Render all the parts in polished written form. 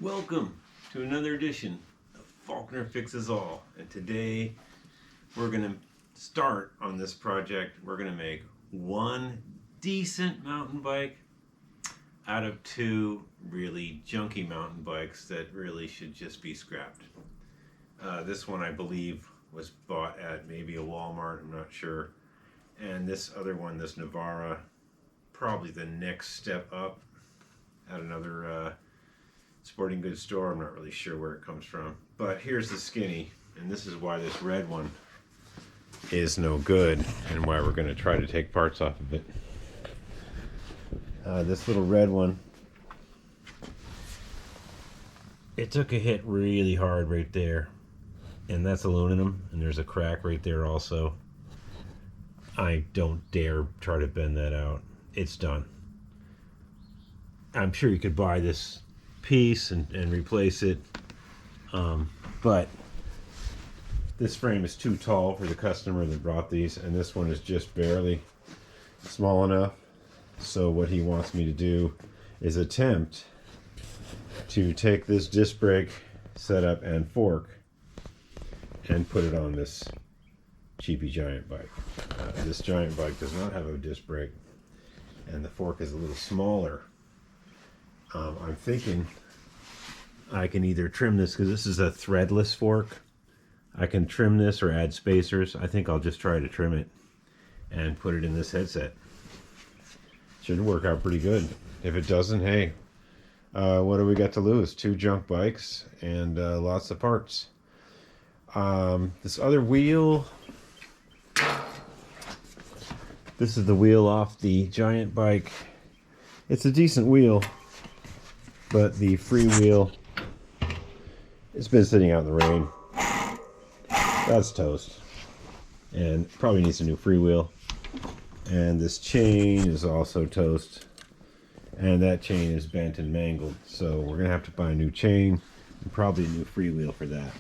Welcome to another edition of Faulkner Fixes All. And today we're going to start on this project. We're going to make one decent mountain bike out of two really junky mountain bikes that really should just be scrapped. This one I believe was bought at maybe a Walmart, I'm not sure. And this other one, this Navara, probably the next step up at another sporting goods store. I'm not really sure where it comes from. But here's the skinny, and this is why this red one is no good and why we're going to try to take parts off of it. This little red one, it took a hit really hard right there, and that's aluminum, and there's a crack right there also. I don't dare try to bend that out. It's done. I'm sure you could buy this piece and replace it, but this frame is too tall for the customer that brought these, and this one is just barely small enough. So what he wants me to do is attempt to take this disc brake setup and fork and put it on this cheapy giant bike. This giant bike does not have a disc brake, and the fork is a little smaller. I'm thinking I can either trim this, because this is a threadless fork. I can trim this or add spacers. I think I'll just try to trim it and put it in this headset. Should work out pretty good. If it doesn't, hey, what do we got to lose? Two junk bikes and lots of parts. This other wheel, this is the wheel off the giant bike. It's a decent wheel, but the free wheel, it's been sitting out in the rain. That's toast, and probably needs a new free wheel. And this chain is also toast, and that chain is bent and mangled, so we're gonna have to buy a new chain and probably a new free wheel for that.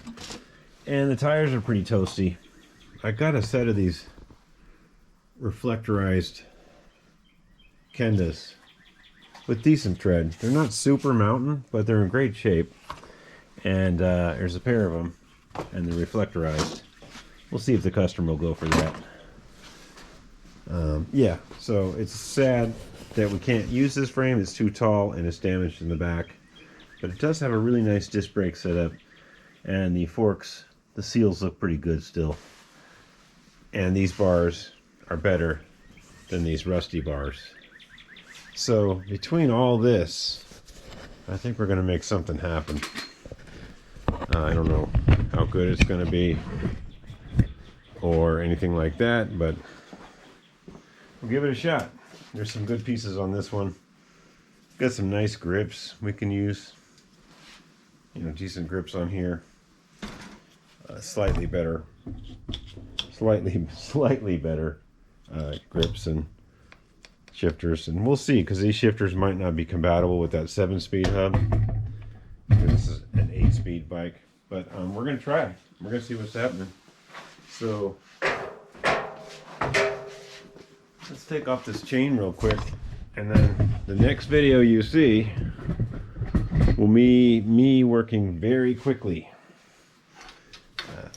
And the tires are pretty toasty. I got a set of these reflectorized Kendas with decent tread. They're not super mountain, but they're in great shape. And there's a pair of them, and they're reflectorized. We'll see if the customer will go for that. Yeah, so it's sad that we can't use this frame. It's too tall and it's damaged in the back. But it does have a really nice disc brake setup, and the forks, the seals look pretty good still. And these bars are better than these rusty bars. So between all this, I think we're going to make something happen. I don't know how good it's going to be or anything like that, but we'll give it a shot. There's some good pieces on this one. Got some nice grips we can use. You know, decent grips on here. Slightly better grips and shifters, and we'll see, because these shifters might not be compatible with that 7-speed hub. This is an 8-speed bike, but we're gonna try. We're gonna see what's happening. So let's take off this chain real quick, and then the next video you see will be me working very quickly.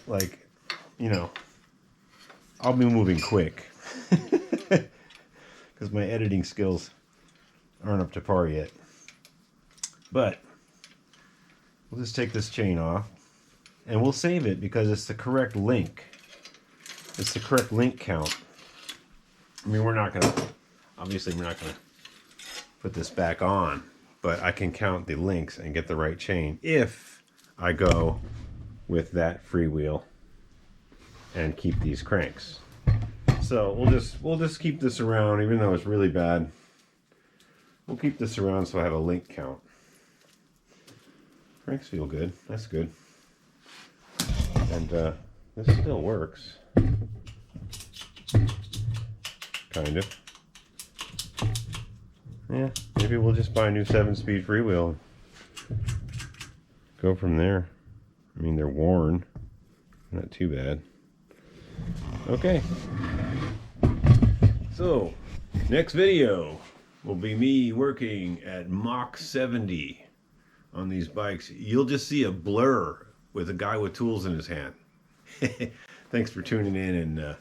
Like, you know, I'll be moving quick. Because my editing skills aren't up to par yet. But we'll just take this chain off, and we'll save it because it's the correct link. It's the correct link count. I mean, obviously we're not gonna put this back on, but I can count the links and get the right chain if I go with that freewheel and keep these cranks. So we'll just keep this around, even though it's really bad. We'll keep this around so I have a link count. Cranks feel good. That's good. And this still works. Kind of. Yeah, maybe we'll just buy a new 7-speed freewheel. Go from there. I mean, they're worn. Not too bad. Okay. So, next video will be me working at Mach 70 on these bikes, you'll just see a blur with a guy with tools in his hand. Thanks for tuning in, and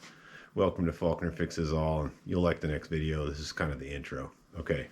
welcome to Faulkner Fixes All. And you'll like the next video. This is kind of the intro. Okay.